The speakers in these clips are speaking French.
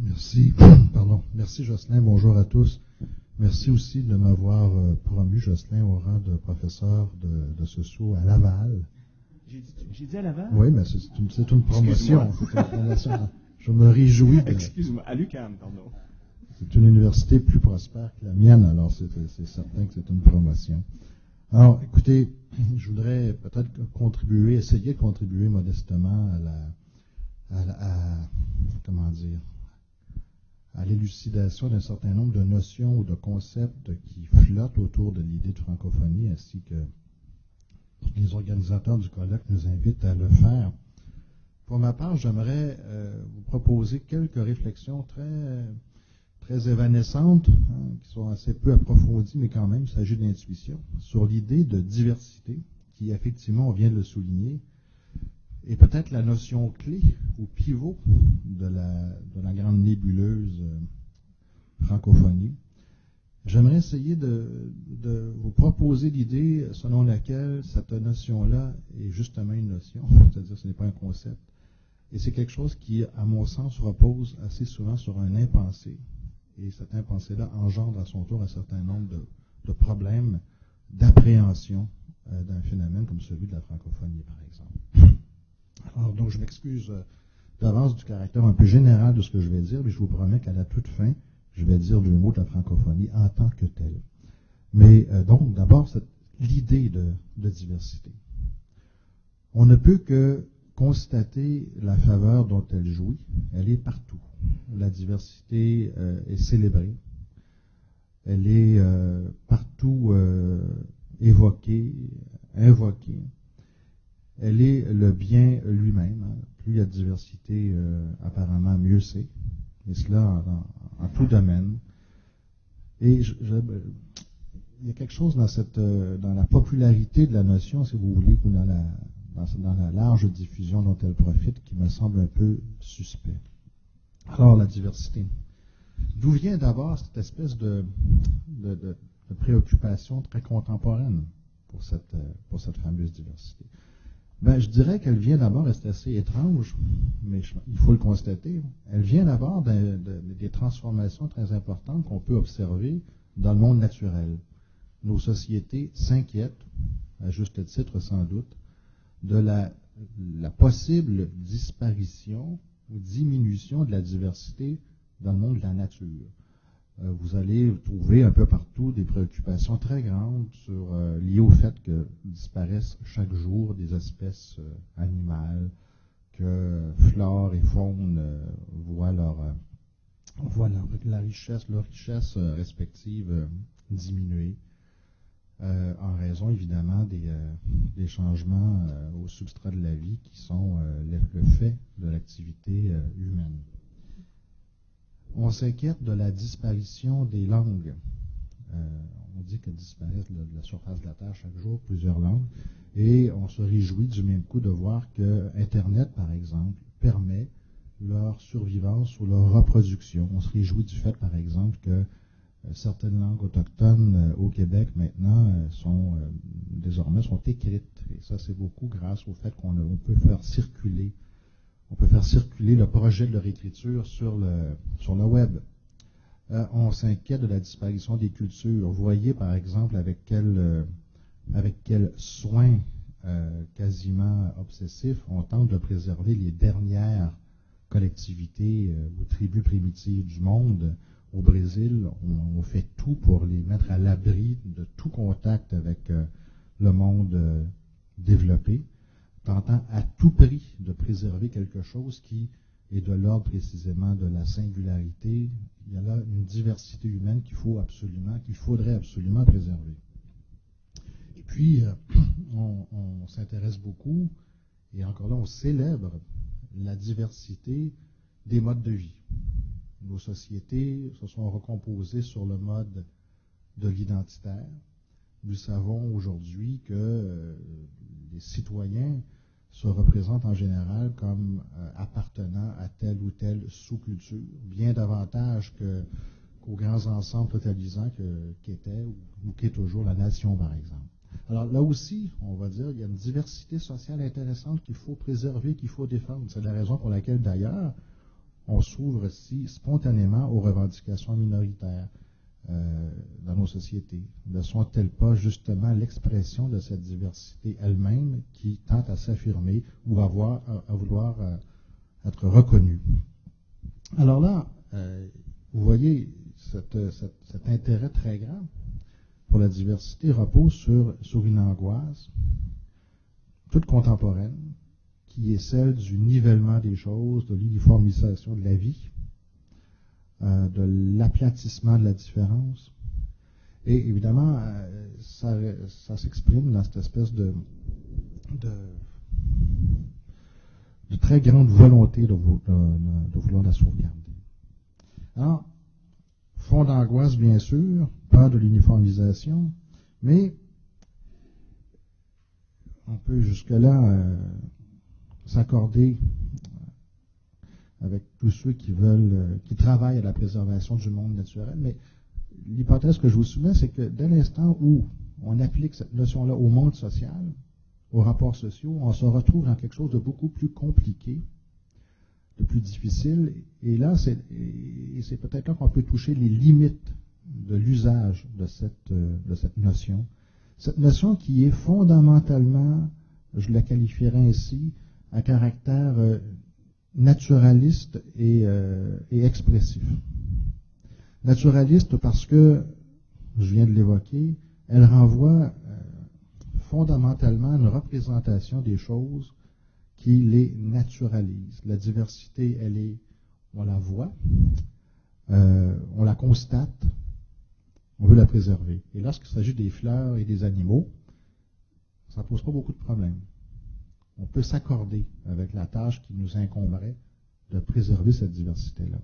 Merci. Pardon. Merci, Jocelyn. Bonjour à tous. Merci aussi de m'avoir promu, Jocelyn, au rang de professeur de socio à Laval. J'ai dit à Laval? Oui, mais c'est une promotion. C'est une promotion. Je me réjouis. Excuse-moi, à l'UQAM, pardon. C'est une université plus prospère que la mienne, alors c'est certain que c'est une promotion. Alors, écoutez, je voudrais peut-être essayer de contribuer modestement à l'élucidation d'un certain nombre de notions ou de concepts qui flottent autour de l'idée de francophonie, ainsi que les organisateurs du colloque nous invitent à le faire. Pour ma part, j'aimerais vous proposer quelques réflexions très évanescentes, qui sont assez peu approfondies, mais quand même, il s'agit d'intuition, sur l'idée de diversité, qui effectivement, on vient de le souligner, est peut-être la notion clé ou pivot de la grande nébuleuse francophonie. J'aimerais essayer de vous proposer l'idée selon laquelle cette notion-là est justement une notion, c'est-à-dire que ce n'est pas un concept, et c'est quelque chose qui, à mon sens, repose assez souvent sur un impensé. Et cet impensé-là engendre à son tour un certain nombre de problèmes d'appréhension d'un phénomène comme celui de la francophonie, par exemple. Alors, donc, je m'excuse d'avance du caractère un peu général de ce que je vais dire, mais je vous promets qu'à la toute fin, je vais dire 2 mots de la francophonie en tant que telle. Mais donc, d'abord, l'idée de diversité. On ne peut que constater la faveur dont elle jouit. Elle est partout. La diversité est célébrée. Elle est partout évoquée, invoquée. Elle est le bien lui-même. Plus il y a de diversité, apparemment, mieux c'est. Et cela en tout domaine. Et il y a quelque chose dans la popularité de la notion, si vous voulez, ou dans la large diffusion dont elle profite, qui me semble un peu suspect. Alors, la diversité. D'où vient d'abord cette espèce de préoccupation très contemporaine pour cette fameuse diversité? Ben, je dirais qu'elle vient d'abord, et c'est assez étrange, mais il faut le constater, elle vient d'abord des transformations très importantes qu'on peut observer dans le monde naturel. Nos sociétés s'inquiètent, à juste titre sans doute, de la possible disparition ou diminution de la diversité dans le monde de la nature. Vous allez trouver un peu partout des préoccupations très grandes liées au fait que disparaissent chaque jour des espèces animales, que flore et faune voient leur richesse respective diminuer, en raison évidemment des changements au substrat de la vie qui sont le fait de l'activité humaine. On s'inquiète de la disparition des langues. On dit que disparaissent de la surface de la Terre chaque jour plusieurs langues, et on se réjouit du même coup de voir que Internet, par exemple, permet leur survivance ou leur reproduction. On se réjouit du fait, par exemple, que certaines langues autochtones au Québec maintenant désormais sont écrites. Et ça, c'est beaucoup grâce au fait qu'on peut faire circuler le projet de leur écriture sur le web. On s'inquiète de la disparition des cultures. Vous voyez, par exemple, avec quel soin quasiment obsessif on tente de préserver les dernières collectivités ou tribus primitives du monde. Au Brésil, on fait tout pour les mettre à l'abri de tout contact avec le monde développé, tentant à tout prix de préserver quelque chose qui est de l'ordre précisément de la singularité. Il y a là une diversité humaine qu'il faudrait absolument préserver. Et puis, on s'intéresse beaucoup, et encore là, on célèbre la diversité des modes de vie. Nos sociétés se sont recomposées sur le mode de l'identitaire. Nous savons aujourd'hui que les citoyens se représentent en général comme appartenant à telle ou telle sous-culture, bien davantage qu'aux grands ensembles totalisants qu'était ou qu'est toujours la nation, par exemple. Alors là aussi, on va dire, il y a une diversité sociale intéressante qu'il faut préserver, qu'il faut défendre. C'est la raison pour laquelle, d'ailleurs, on s'ouvre si spontanément aux revendications minoritaires dans nos sociétés? Ne sont-elles pas justement l'expression de cette diversité elle-même qui tente à s'affirmer ou à vouloir être reconnue? Alors là, vous voyez, cet intérêt très grand pour la diversité repose sur une angoisse toute contemporaine, qui est celle du nivellement des choses, de l'uniformisation de la vie, de l'aplatissement de la différence. Et évidemment, ça s'exprime dans cette espèce de très grande volonté de vouloir la sauvegarder. Alors, fond d'angoisse, bien sûr, peur de l'uniformisation, mais on peut jusque-là s'accorder avec tous ceux qui travaillent à la préservation du monde naturel, mais l'hypothèse que je vous soumets, c'est que dès l'instant où on applique cette notion-là au monde social, aux rapports sociaux, on se retrouve dans quelque chose de beaucoup plus compliqué, de plus difficile, et là, c'est peut-être là qu'on peut toucher les limites de l'usage de cette notion. Cette notion qui est fondamentalement, je la qualifierais ainsi, à caractère naturaliste et expressif. Naturaliste parce que, je viens de l'évoquer, elle renvoie fondamentalement à une représentation des choses qui les naturalise. La diversité, on la voit, on la constate, on veut la préserver. Et lorsqu'il s'agit des fleurs et des animaux, ça ne pose pas beaucoup de problèmes. On peut s'accorder avec la tâche qui nous incomberait de préserver cette diversité-là.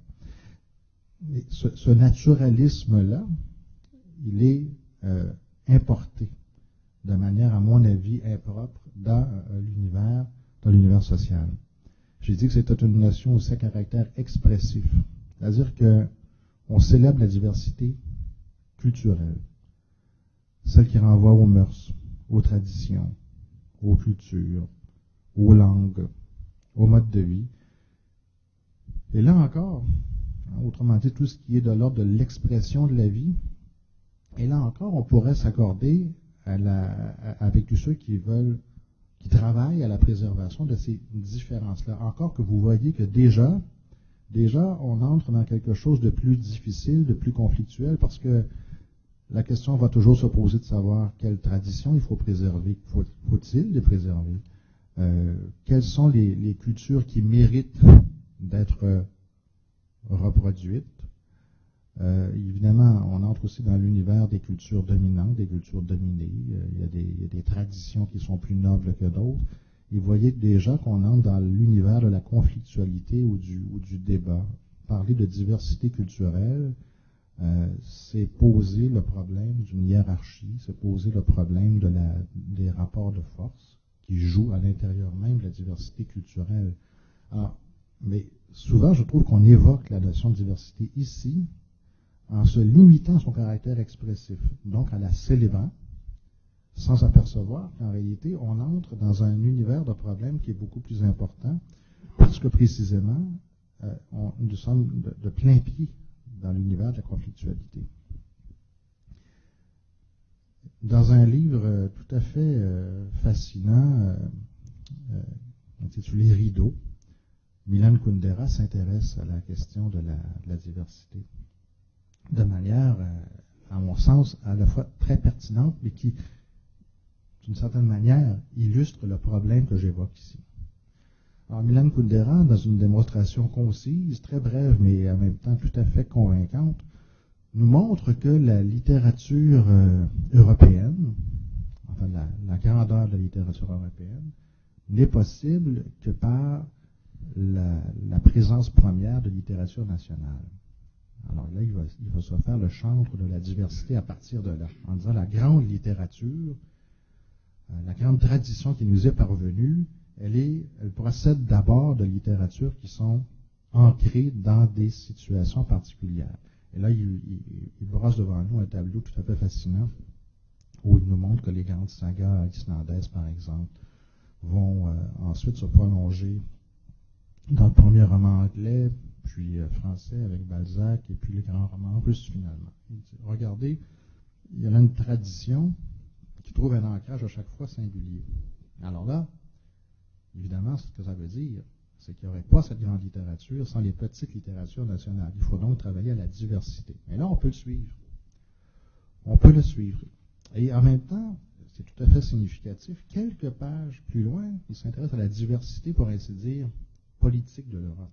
Mais ce naturalisme-là, il est importé de manière, à mon avis, impropre dans l'univers social. J'ai dit que c'était une notion aussi à caractère expressif. C'est-à-dire qu'on célèbre la diversité culturelle, celle qui renvoie aux mœurs, aux traditions, aux cultures, aux langues, aux modes de vie. Et là encore, autrement dit, tout ce qui est de l'ordre de l'expression de la vie, et là encore, on pourrait s'accorder avec tous ceux qui travaillent à la préservation de ces différences-là. Encore que vous voyez que déjà, on entre dans quelque chose de plus difficile, de plus conflictuel, parce que la question va toujours se poser de savoir quelles traditions il faut préserver. Faut-il les préserver? Quelles sont les cultures qui méritent d'être reproduites? Évidemment, on entre aussi dans l'univers des cultures dominantes, des cultures dominées. Il y a des traditions qui sont plus nobles que d'autres. Et vous voyez déjà qu'on entre dans l'univers de la conflictualité ou du débat. Parler de diversité culturelle, c'est poser le problème d'une hiérarchie, c'est poser le problème des rapports de force qui jouent à l'intérieur même de la diversité culturelle. Alors, mais souvent, je trouve qu'on évoque la notion de diversité ici en se limitant à son caractère expressif, donc en la célébrant, sans apercevoir qu'en réalité, on entre dans un univers de problèmes qui est beaucoup plus important, parce que précisément, nous sommes de plein pied dans l'univers de la conflictualité. Dans un livre tout à fait fascinant, intitulé Rideau, Milan Kundera s'intéresse à la question de la diversité de manière, à mon sens, à la fois très pertinente, mais qui, d'une certaine manière, illustre le problème que j'évoque ici. Alors, Milan Kundera, dans une démonstration concise, très brève, mais en même temps tout à fait convaincante, nous montre que la littérature européenne, enfin la grandeur de la littérature européenne, n'est possible que par la présence première de littérature nationale. Alors là, il va se faire le chantre de la diversité à partir de là, en disant la grande littérature, la grande tradition qui nous est parvenue, elle procède d'abord de littératures qui sont ancrées dans des situations particulières. Et là, il brosse devant nous un tableau tout à fait fascinant où il nous montre que les grandes sagas islandaises, par exemple, vont ensuite se prolonger dans le premier roman anglais, puis français avec Balzac, et puis les grands romans russes finalement. Regardez, il y a là une tradition qui trouve un ancrage à chaque fois singulier. Alors là, évidemment, ce que ça veut dire, c'est qu'il n'y aurait pas cette grande littérature sans les petites littératures nationales. Il faut donc travailler à la diversité. Mais là, on peut le suivre. On peut le suivre. Et en même temps, c'est tout à fait significatif, quelques pages plus loin, il s'intéresse à la diversité, pour ainsi dire, politique de l'Europe.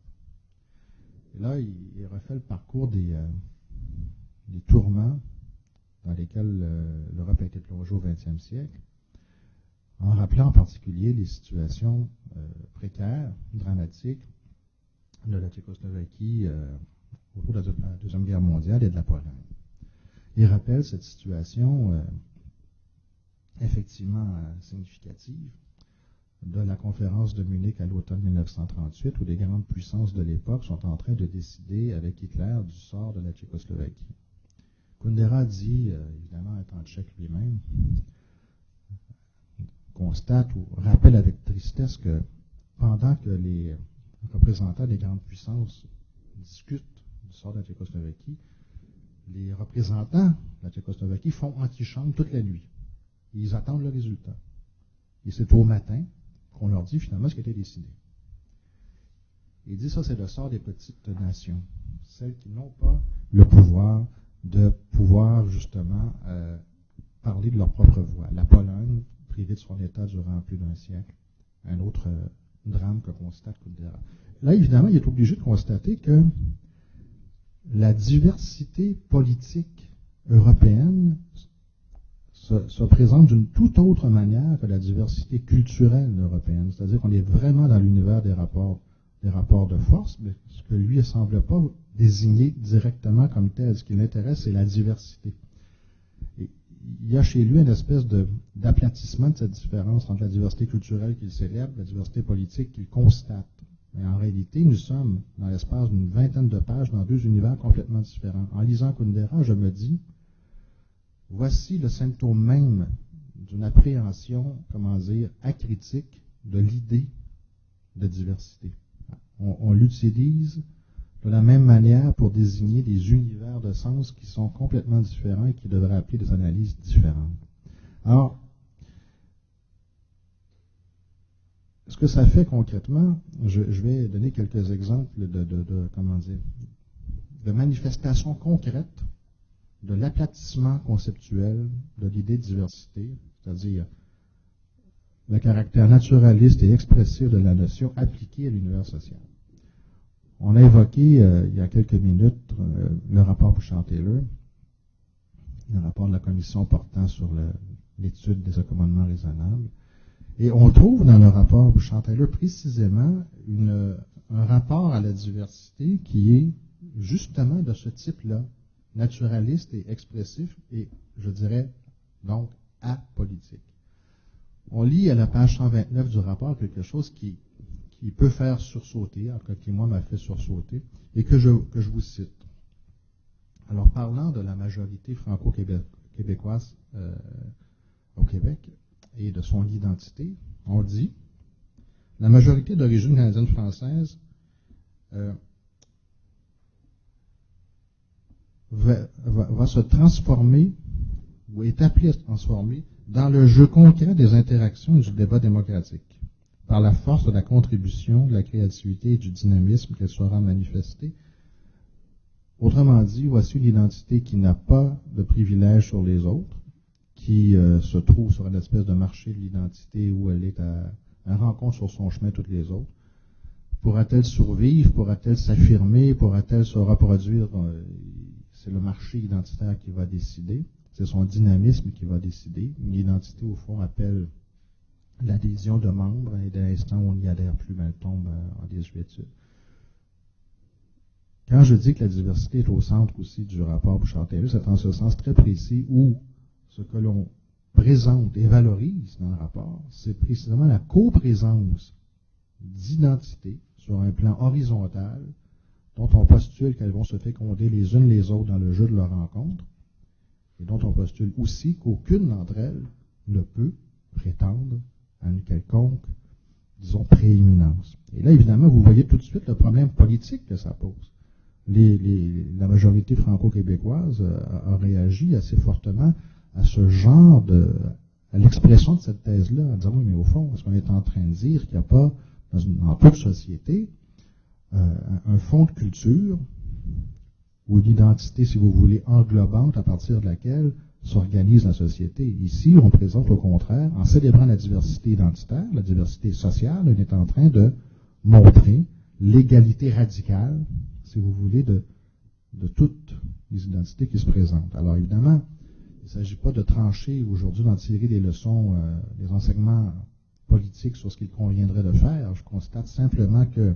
Et là, il refait le parcours des tourments dans lesquels l'Europe a été plongée au XXe siècle, en rappelant en particulier les situations précaires, dramatiques de la Tchécoslovaquie autour de la Deuxième Guerre mondiale et de la Pologne. Il rappelle cette situation effectivement significative de la conférence de Munich à l'automne 1938, où les grandes puissances de l'époque sont en train de décider avec Hitler du sort de la Tchécoslovaquie. Kundera dit, évidemment étant tchèque lui-même, constate ou rappelle avec tristesse que pendant que les représentants des grandes puissances discutent du sort de la Tchécoslovaquie, les représentants de la Tchécoslovaquie font antichambre toute la nuit. Ils attendent le résultat. Et c'est au matin qu'on leur dit finalement ce qui a été décidé. Il dit ça, c'est le sort des petites nations, celles qui n'ont pas le pouvoir de pouvoir justement parler de leur propre voix. La Pologne, privée de son État durant plus d'un siècle, un autre drame que constate Kundera. Là, évidemment, il est obligé de constater que la diversité politique européenne se présente d'une toute autre manière que la diversité culturelle européenne. C'est-à-dire qu'on est vraiment dans l'univers des rapports de force, mais ce que lui ne semble pas désigner directement comme tel. Ce qui l'intéresse, c'est la diversité. Et il y a chez lui une espèce d'aplatissement de cette différence entre la diversité culturelle qu'il célèbre et la diversité politique qu'il constate. Mais en réalité, nous sommes, dans l'espace d'une vingtaine de pages, dans deux univers complètement différents. En lisant Kundera, je me dis, voici le symptôme même d'une appréhension, acritique de l'idée de diversité. On l'utilise de la même manière pour désigner des univers de sens qui sont complètement différents et qui devraient appeler des analyses différentes. Alors, ce que ça fait concrètement, je vais donner quelques exemples de manifestations concrètes de l'aplatissement conceptuel de l'idée de diversité, c'est-à-dire le caractère naturaliste et expressif de la notion appliquée à l'univers social. On a évoqué il y a quelques minutes le rapport Bouchard-Taylor, le rapport de la commission portant sur l'étude des accommodements raisonnables. Et on trouve dans le rapport Bouchard-Taylor précisément un rapport à la diversité qui est justement de ce type-là, naturaliste et expressif, et je dirais donc apolitique. On lit à la page 129 du rapport quelque chose qui peut faire sursauter, en tout cas qui moi m'a fait sursauter, et que je vous cite. Alors, parlant de la majorité franco-québécoise au Québec et de son identité, on dit « La majorité d'origine canadienne-française va se transformer, ou est appelée à se transformer, dans le jeu concret des interactions et du débat démocratique, par la force de la contribution, de la créativité et du dynamisme qu'elle sera manifestée. Autrement dit, voici une identité qui n'a pas de privilège sur les autres, qui se trouve sur une espèce de marché de l'identité où elle est à rencontre sur son chemin toutes les autres. Pourra-t-elle survivre? Pourra-t-elle s'affirmer? Pourra-t-elle se reproduire? C'est le marché identitaire qui va décider. C'est son dynamisme qui va décider. Une identité, au fond, appelle l'adhésion de membres, et dès l'instant où on n'y adhère plus, elle tombe en désuétude. Quand je dis que la diversité est au centre aussi du rapport Bouchard-Taylor, c'est en ce sens très précis où ce que l'on présente et valorise dans le rapport, c'est précisément la coprésence d'identités sur un plan horizontal dont on postule qu'elles vont se féconder les unes les autres dans le jeu de leur rencontre, et dont on postule aussi qu'aucune d'entre elles ne peut prétendre à une quelconque disons, prééminence. Et là, évidemment, vous voyez tout de suite le problème politique que ça pose. La majorité franco-québécoise a réagi assez fortement à ce genre à l'expression de cette thèse-là, en disant, oui, mais au fond, est-ce qu'on est en train de dire qu'il n'y a pas, dans toute société, un fond de culture ou une identité, si vous voulez, englobante à partir de laquelle s'organise la société. Ici, on présente au contraire, en célébrant la diversité identitaire, la diversité sociale, on est en train de montrer l'égalité radicale, si vous voulez, de toutes les identités qui se présentent. Alors évidemment, il ne s'agit pas de trancher aujourd'hui, d'en tirer des leçons, des enseignements politiques sur ce qu'il conviendrait de faire. Je constate simplement que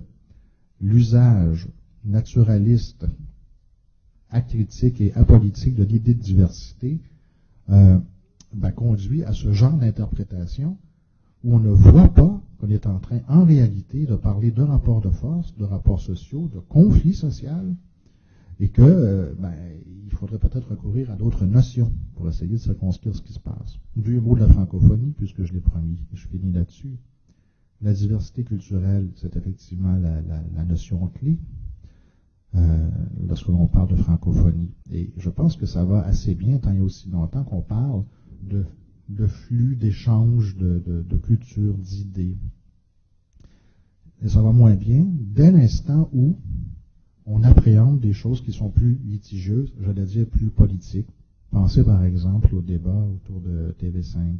l'usage naturaliste, acritique et apolitique de l'idée de diversité conduit à ce genre d'interprétation où on ne voit pas qu'on est en train, en réalité, de parler de rapports de force, de rapports sociaux, de conflits sociaux, et que il faudrait peut-être recourir à d'autres notions pour essayer de circonscrire ce qui se passe. 2 mots de la francophonie, puisque je l'ai promis, et je finis là-dessus. La diversité culturelle, c'est effectivement la notion clé lorsque l'on parle de francophonie. Et je pense que ça va assez bien, tant il y a aussi longtemps qu'on parle de flux, d'échanges, de culture, d'idées. Et ça va moins bien dès l'instant où on appréhende des choses qui sont plus litigieuses, j'allais dire plus politiques. Pensez par exemple au débat autour de TV5.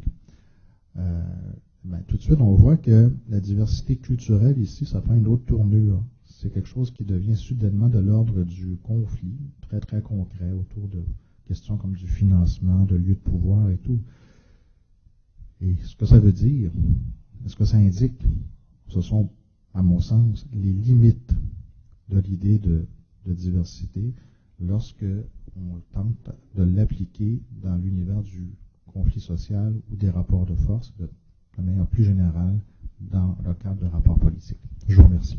Tout de suite, on voit que la diversité culturelle ici, ça prend une autre tournure. C'est quelque chose qui devient soudainement de l'ordre du conflit, très très concret, autour de questions comme du financement, de lieux de pouvoir et tout. Et ce que ça veut dire, ce que ça indique, ce sont, à mon sens, les limites de l'idée de diversité lorsque on tente de l'appliquer dans l'univers du conflit social ou des rapports de force, de manière plus générale, dans le cadre de rapports politiques. Je vous remercie.